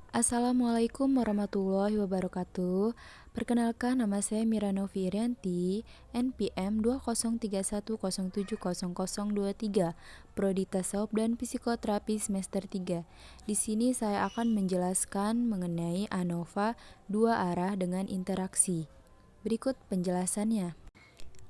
Assalamualaikum warahmatullahi wabarakatuh. Perkenalkan, nama saya Mira Novi Irianti, NPM 20310700023, Prodi Tasawuf dan Psikoterapi semester 3. Di sini saya akan menjelaskan mengenai ANOVA dua arah dengan interaksi. Berikut penjelasannya.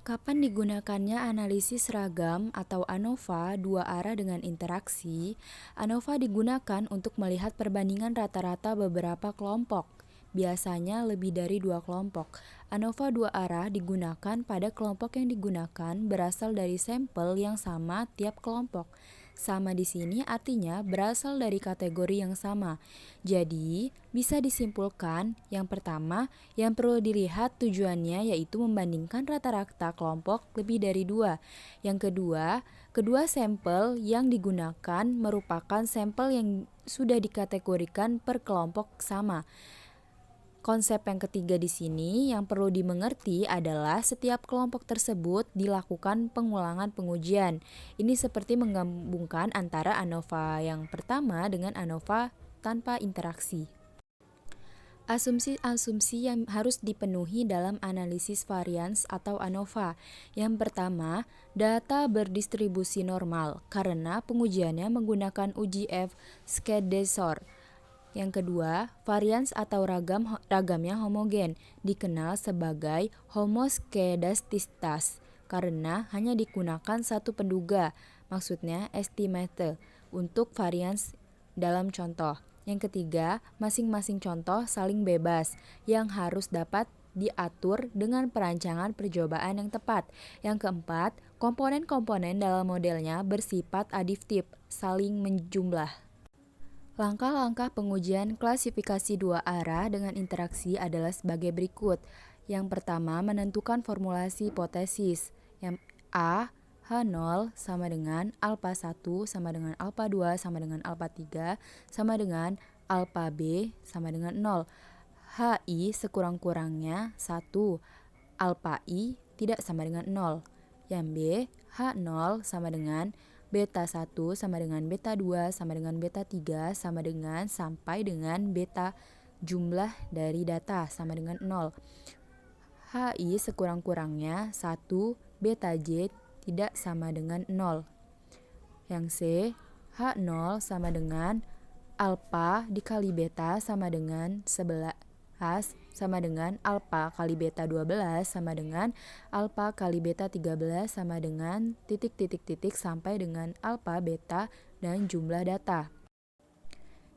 Kapan digunakannya analisis ragam atau ANOVA dua arah dengan interaksi? ANOVA digunakan untuk melihat perbandingan rata-rata beberapa kelompok, biasanya lebih dari dua kelompok. ANOVA dua arah digunakan pada kelompok yang digunakan berasal dari sampel yang sama tiap kelompok. Sama di sini artinya berasal dari kategori yang sama. Jadi, bisa disimpulkan yang pertama yang perlu dilihat tujuannya yaitu membandingkan rata-rata kelompok lebih dari dua. Yang kedua, kedua sampel yang digunakan merupakan sampel yang sudah dikategorikan per kelompok sama. Konsep yang ketiga di sini yang perlu dimengerti adalah setiap kelompok tersebut dilakukan pengulangan pengujian. Ini seperti menggabungkan antara ANOVA yang pertama dengan ANOVA tanpa interaksi. Asumsi-asumsi yang harus dipenuhi dalam analisis varians atau ANOVA. Yang pertama, data berdistribusi normal karena pengujiannya menggunakan uji F-Skedesor. Yang kedua, varians atau ragamnya homogen, dikenal sebagai homoskedastistas karena hanya digunakan satu penduga, maksudnya estimate, untuk varians dalam contoh. Yang ketiga, masing-masing contoh saling bebas yang harus dapat diatur dengan perancangan percobaan yang tepat. Yang keempat, komponen-komponen dalam modelnya bersifat adiktif, saling menjumlah. Langkah-langkah pengujian klasifikasi dua arah dengan interaksi adalah sebagai berikut. Yang pertama, menentukan formulasi hipotesis. Yang A, H0 sama dengan alpha 1 sama dengan alpha 2 sama dengan alpha 3 sama dengan alpha B sama dengan 0. HI sekurang-kurangnya 1, alpha I tidak sama dengan 0. Yang B, H0 sama dengan beta 1 sama dengan beta 2 sama dengan beta 3 sama dengan sampai dengan beta jumlah dari data sama dengan 0. HI sekurang-kurangnya 1, beta J tidak sama dengan 0. Yang C, H0 sama dengan alpha dikali beta sama dengan 11 sama dengan alpha kali beta 12 sama dengan alpha kali beta 13 sama dengan titik-titik-titik sampai dengan alpha, beta, dan jumlah data.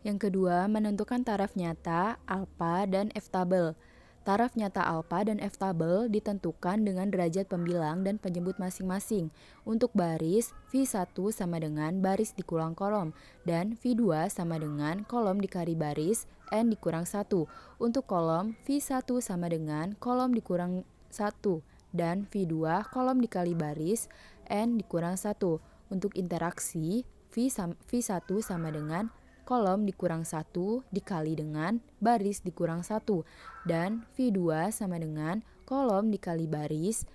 Yang kedua, menentukan taraf nyata, alpha, dan F-tabel. Taraf nyata alpha dan F-tabel ditentukan dengan derajat pembilang dan penyebut masing-masing. Untuk baris, V1 sama dengan baris dikurang kolom, dan V2 sama dengan kolom dikali baris, N dikurang 1. Untuk kolom, V1 sama dengan kolom dikurang 1, dan V2 kolom dikali baris, N dikurang 1. Untuk interaksi, V1 sama dengan kolom dikurang 1 dikali dengan baris dikurang 1, dan V2 sama dengan kolom dikali baris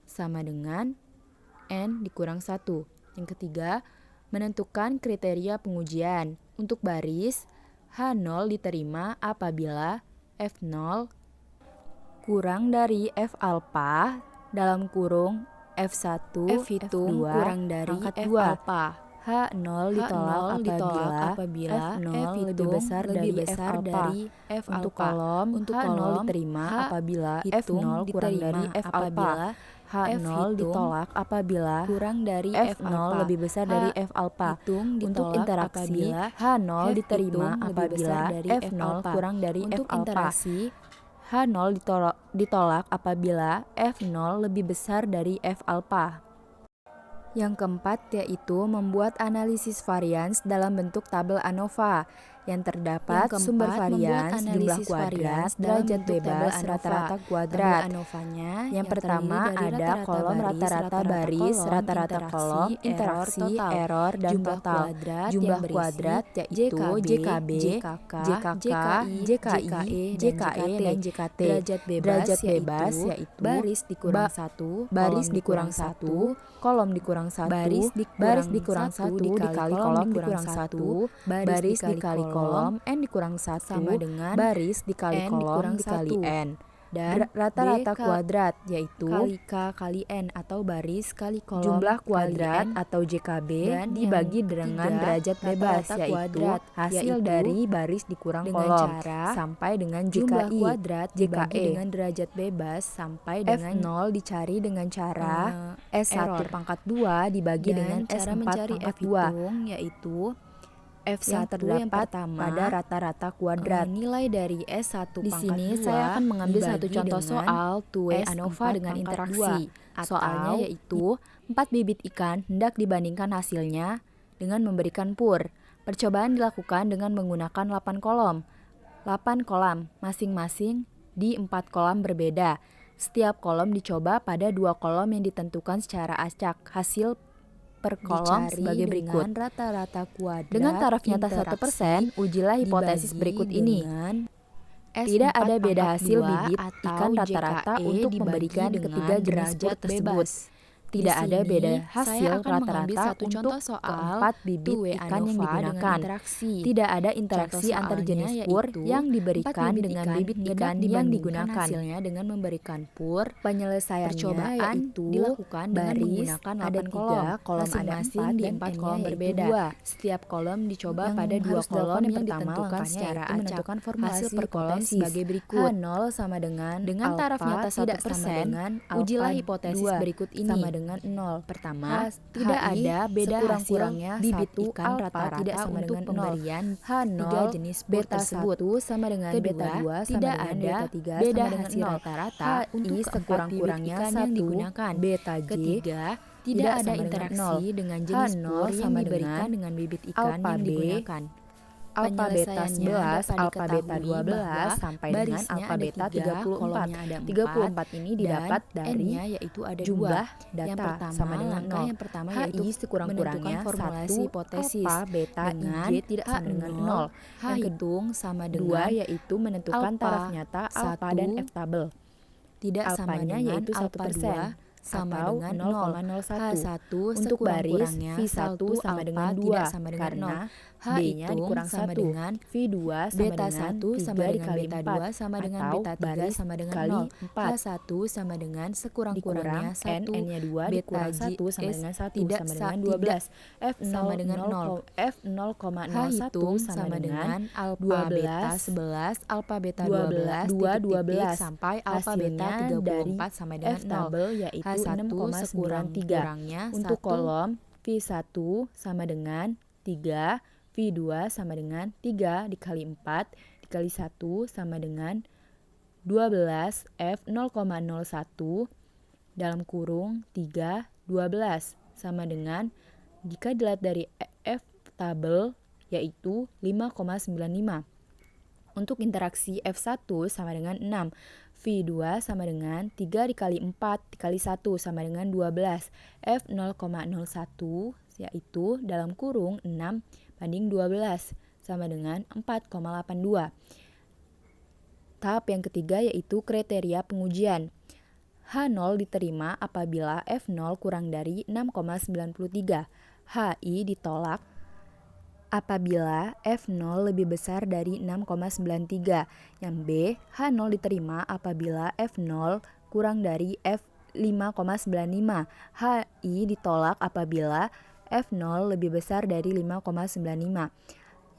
sama dengan N dikurang 1. Yang ketiga, menentukan kriteria pengujian. Untuk baris, H0 diterima apabila F0 kurang dari F alpha dalam kurung F1, F hitung F2 kurang dari pangkat F 2. alpha. H0 ditolak apabila F0 lebih besar dari F alpha. Untuk kolom, H0 diterima apabila F0 kurang dari F alpha. H0 ditolak apabila kurang dari F0 lebih besar dari F alpha. Untuk interaksi, H0 diterima apabila F0 kurang dari F alpha. H0 ditolak apabila F0 lebih besar dari F alpha. Yang keempat yaitu membuat analisis varians dalam bentuk tabel ANOVA yang terdapat sumber varians, jumlah kuadrat, derajat bebas, rata-rata kuadrat. Yang pertama ada kolom rata-rata baris, rata-rata kolom, interaksi, error, dan total. Jumlah kuadrat yaitu JKB, JKK, JKI, JKE, dan JKT. Derajat bebas yaitu baris dikurang 1, kolom dikurang 1, baris dikurang 1 dikali kolom dikurang 1, baris dikali kolom N dikurang 1 sama dengan baris dikali kolom dikali N. Dan rata-rata kuadrat yaitu kali K kali N atau baris kali kolom jumlah kuadrat atau JKB dibagi dengan derajat bebas yaitu hasil dari baris dikurang kolom sampai dengan jumlah JKI. kuadrat dibagi dengan derajat bebas sampai dengan F0 dicari dengan cara S1 pangkat 2 dibagi dengan cara S4 mencari pangkat F 2 hitung yaitu yang F1 terdapat yang pertama pada rata-rata kuadrat. Nilai dari S1 Di pangkat sini 2 saya akan mengambil satu dibagi contoh dengan soal two-way S4 ANOVA dengan pangkat interaksi. 2, Soalnya atau yaitu 4 bibit ikan hendak dibandingkan hasilnya dengan memberikan pur. Percobaan dilakukan dengan menggunakan 8 kolom. 8 kolam masing-masing di 4 kolam berbeda. Setiap kolom dicoba pada 2 kolom yang ditentukan secara acak. Hasil per kolom sebagai berikut. Dengan rata-rata kuadrat Dengan taraf nyata 1%, ujilah hipotesis berikut ini. Tidak ada beda hasil bibit ikan rata-rata untuk memberikan ketiga jenis pur tersebut. Tidak ada beda hasil rata-rata untuk keempat bibit ikan yang digunakan. Tidak ada interaksi antar jenis pur yang diberikan dengan bibit ikan yang digunakan. Hasilnya dengan memberikan pur. Penyelesaiannya Percobaan yaitu dilakukan dengan menggunakan ada 8 kolom, masing-masing di 4 kolom berbeda. Setiap kolom dicoba Yang pada 2 harus kolom dilakukan yang ditentukan ditentukan secara secara acak. menentukan formulasi Hasil per kolom hipotesis sebagai berikut. H0 sama dengan taraf nyata tidak 1%, sama dengan ujilah alpha hipotesis 2 berikut ini. sama dengan 0. Pertama, tidak HI ada beda sekurang-kurangnya bibit satu ikan alpha rata-rata tidak sama untuk dengan 0. pemberian H0 tiga jenis pur beta tersebut. 1 sama dengan Kedua, beta 2 sama tidak dengan ada beta 3 beda sama dengan hasil 0. rata-rata HI untuk keempat sekurang-kurangnya bibit ikan yang 1 digunakan. beta J Ketiga, tidak tidak ada sama dengan interaksi 0. dengan jenis H0 pur yang sama diberikan dengan dengan bibit ikan alpha yang B, digunakan. alpha beta Penyelesaiannya 11, dapat alpha beta diketahui 12 bahwa sampai dengan barisnya alpha ada beta 3, 34. kolomnya ada 34 ini didapat dan dari N-nya yaitu ada jumlah 2. data Yang pertama, sama dengan langkah 0. yang pertama HI yaitu sekurang-kurangnya menentukan formulasi 1 hipotesis alpha beta dengan IJ tidak sama dengan 0. H hitung sama dengan Kedua yaitu menentukan alpha taraf nyata alpha dan 1 F tabel. tidak sama Alphanya dengan yaitu alpha 1% 2 sama atau dengan 0,01. 0,01 Untuk baris sekurang-kurangnya V1 sama alpha dengan 2 tidak sama dengan karena 0. H B-nya hitung dikurang sama 1. dengan V2 sama beta dengan 1 sama 3 dengan dikali beta 4 2 sama dengan atau beta 3 baris sama dengan kali 0. 4. H1 sama dengan Dikurang sekurang-kurangnya 1 N-nya 2 beta dikurang J 1 sama dengan 1 tidak sama dengan tidak 12. F0 sama dengan 0. F H 0,01 hitung sama dengan alpha beta 11, alpha beta 12, 12 sampai alpha beta hasilnya dari 34 sama dengan F 0. tabel yaitu H1 6,93. sekurang-kurangnya Untuk 1 kolom V1 sama dengan 3, V2 sama dengan 3 dikali 4 dikali 1 sama dengan 12 F 0,01 dalam kurung 3, 12 sama dengan jika dilihat dari F tabel yaitu 5,95. Untuk interaksi F1 sama dengan 6, V2 sama dengan 3 dikali 4 dikali 1 sama dengan 12, F 0,01 yaitu dalam kurung 6 banding 12 sama dengan 4,82. Tahap yang ketiga yaitu kriteria pengujian. H0 diterima apabila F0 kurang dari 6,93. HI ditolak apabila F0 lebih besar dari 6,93. Yang B, H0 diterima apabila F0 kurang dari F5,95. HI ditolak apabila F0 lebih besar dari 5,95.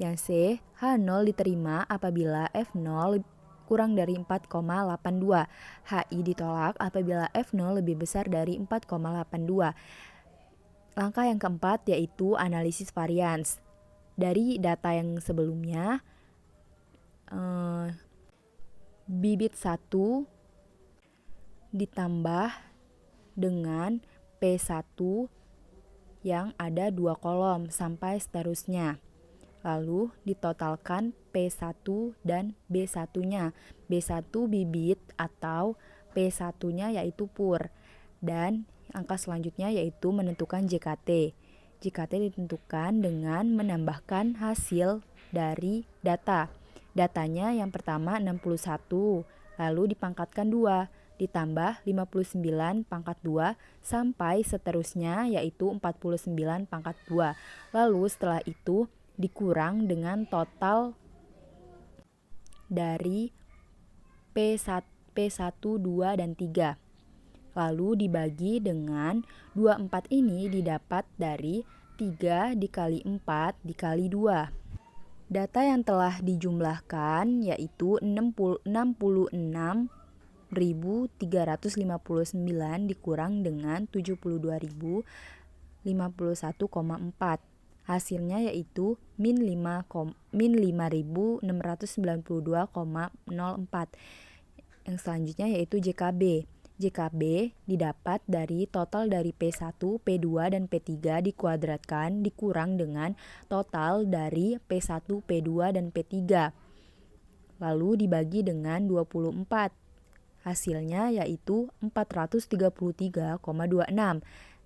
Yang C, H0 diterima apabila F0 kurang dari 4,82. HI ditolak apabila F0 lebih besar dari 4,82. Langkah yang keempat yaitu analisis varians. Dari data yang sebelumnya, bibit 1 ditambah dengan P1 yang ada 2 kolom sampai seterusnya. Lalu ditotalkan P1 dan B1-nya. B1 bibit atau P1-nya yaitu pur. Dan angka selanjutnya yaitu menentukan JKT. JKT ditentukan dengan menambahkan hasil dari data. Datanya yang pertama 61, lalu dipangkatkan 2, ditambah 59 pangkat 2 sampai seterusnya yaitu 49 pangkat 2. Lalu setelah itu dikurang dengan total dari P1, P1, 2, dan 3. Lalu dibagi dengan 24 ini didapat dari 3 dikali 4 dikali 2. Data yang telah dijumlahkan yaitu 66.359 dikurang dengan 72.051,4. Hasilnya yaitu min 5.692,04. Yang selanjutnya yaitu JKB. JKB didapat dari total dari P1, P2, dan P3 dikuadratkan dikurang dengan total dari P1, P2, dan P3. Lalu dibagi dengan 24. Hasilnya yaitu 433,26.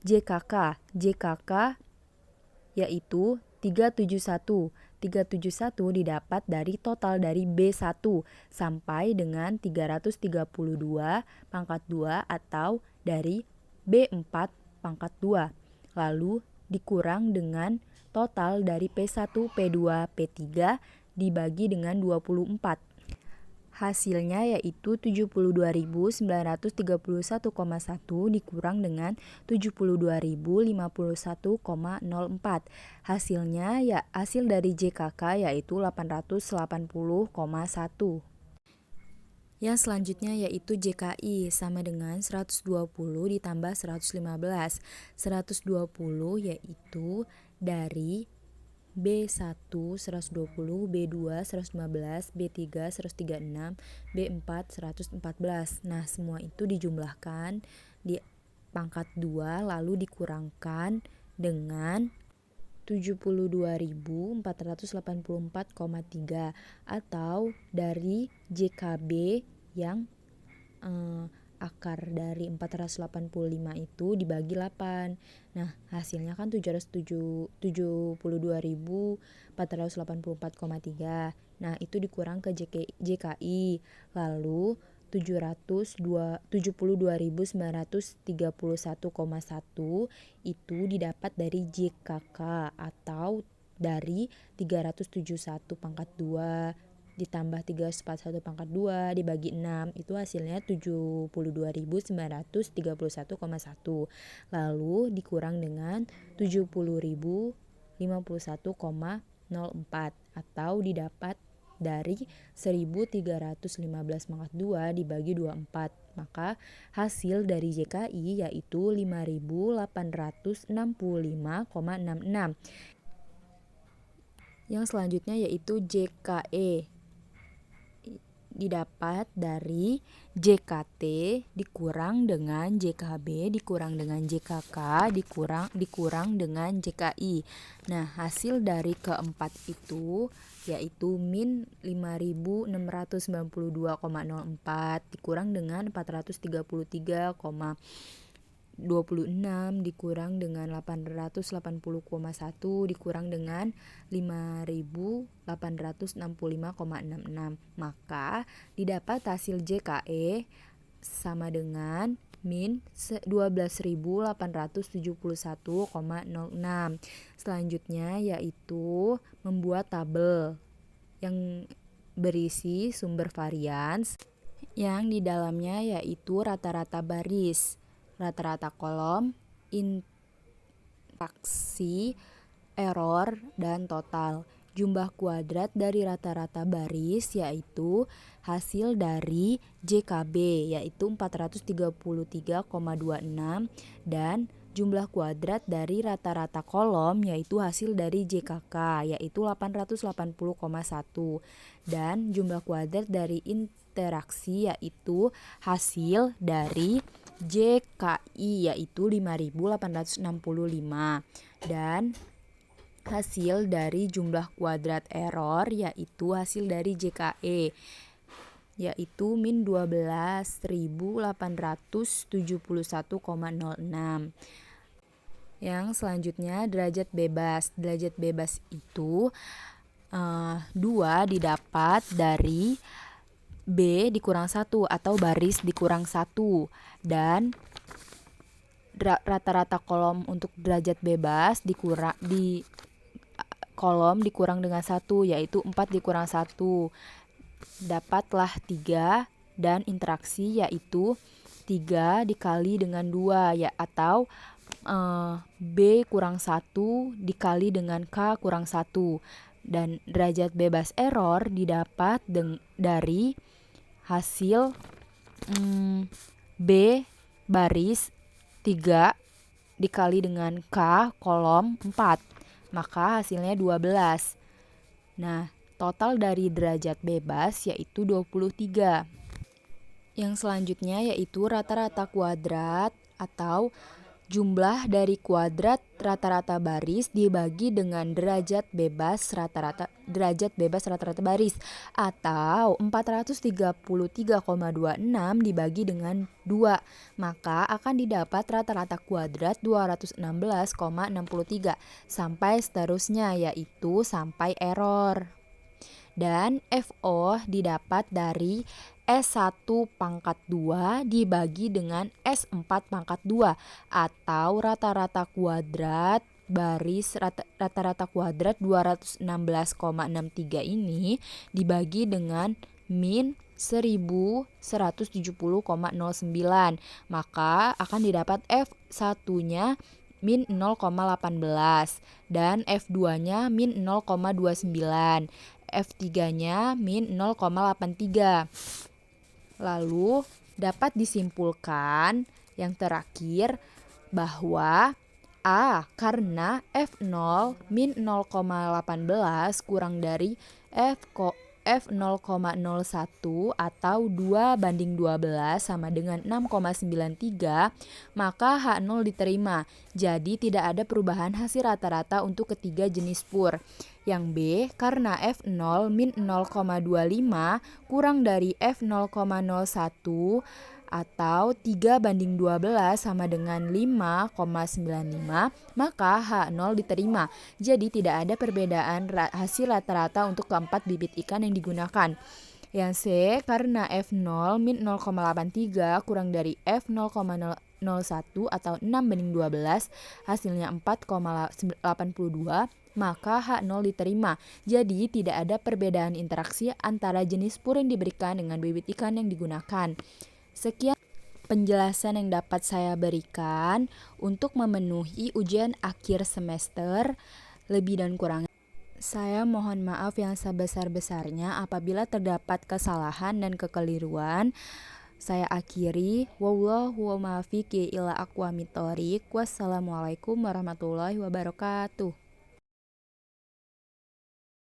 JKK yaitu 371. 371 didapat dari total dari B1 sampai dengan 332 pangkat 2 atau dari B4 pangkat 2. Lalu dikurang dengan total dari P1, P2, P3 dibagi dengan 24. Hasilnya yaitu 72.931,1 dikurang dengan 72.051,04. Hasilnya hasil dari JKK yaitu 880,1. Yang selanjutnya yaitu JKI sama dengan 120 ditambah 115. 120 yaitu dari B1 120, B2 115, B3 136, B4 114. Nah, semua itu dijumlahkan di pangkat 2 lalu dikurangkan dengan 72.484,3 atau dari JKB yang akar dari 485 itu dibagi 8. Nah, hasilnya kan 72.484,3. Nah, itu dikurang ke JKI. Lalu 72.931,1 itu didapat dari JKK atau dari 371 pangkat 2 ditambah 341 pangkat 2 dibagi 6 itu hasilnya 72.931,1. Lalu dikurang dengan 70.051,04 atau didapat dari 1.315 pangkat 2 dibagi 24. Maka hasil dari JKI yaitu 5.865,66. Yang selanjutnya yaitu JKE. Didapat dari JKT dikurang dengan JKB dikurang dengan JKK dikurang dengan JKI. Nah, hasil dari keempat itu yaitu min 5.692,04 dikurang dengan 433,26 dikurang dengan 880,1 dikurang dengan 5.865,66. Maka didapat hasil JKE sama dengan min 12.871,06. Selanjutnya yaitu membuat tabel yang berisi sumber varians yang di dalamnya yaitu rata-rata baris, rata-rata kolom, interaksi, error, dan total. Jumlah kuadrat dari rata-rata baris yaitu hasil dari JKB yaitu 433,26 dan jumlah kuadrat dari rata-rata kolom yaitu hasil dari JKK yaitu 880,1 dan jumlah kuadrat dari interaksi yaitu hasil dari JKI yaitu 5.865 dan hasil dari jumlah kuadrat error yaitu hasil dari JKE yaitu min 12.871,06. Yang selanjutnya derajat bebas. Derajat bebas itu 2 didapat dari B dikurang 1 atau baris dikurang 1 dan rata-rata kolom untuk derajat bebas kolom dikurang dengan 1, yaitu 4 dikurang 1. Dapatlah 3 dan interaksi yaitu 3 dikali dengan 2 ya, atau B kurang 1 dikali dengan K kurang 1. Dan derajat bebas error didapat dari hasil B baris 3 dikali dengan K kolom 4. Maka hasilnya 12. Nah, total dari derajat bebas yaitu 23. Yang selanjutnya yaitu rata-rata kuadrat atau jumlah dari kuadrat rata-rata baris dibagi dengan derajat bebas rata-rata baris, atau 433,26 dibagi dengan 2, maka akan didapat rata-rata kuadrat 216,63 sampai seterusnya, yaitu sampai error. Dan FO didapat dari S1 pangkat 2 dibagi dengan S4 pangkat 2, atau rata-rata kuadrat baris rata-rata kuadrat 216,63 ini dibagi dengan min 1170,09, maka akan didapat F1-nya min 0,18 dan F2-nya min 0,29. F3-nya min 0,83. Lalu dapat disimpulkan yang terakhir bahwa A karena F0 min 0,18 kurang dari F0,01 atau 2:12 sama dengan 6,93, maka H0 diterima. Jadi tidak ada perubahan hasil rata-rata untuk ketiga jenis pur. Yang B karena F0 min 0,25 kurang dari F0,01 atau 3:12 sama dengan 5,95, maka H0 diterima. Jadi tidak ada perbedaan hasil rata-rata untuk keempat bibit ikan yang digunakan. Yang C karena F0 min 0,83 kurang dari F0,01 atau 6:12 hasilnya 4,82, maka H0 diterima. Jadi tidak ada perbedaan interaksi antara jenis pur yang diberikan dengan bibit ikan yang digunakan. Sekian penjelasan yang dapat saya berikan untuk memenuhi ujian akhir semester. Lebih dan kurangnya saya mohon maaf yang sebesar-besarnya apabila terdapat kesalahan dan kekeliruan. Saya akhiri. Wallahu muwaffiq ila aqwamit thoriq. Wassalamualaikum warahmatullahi wabarakatuh.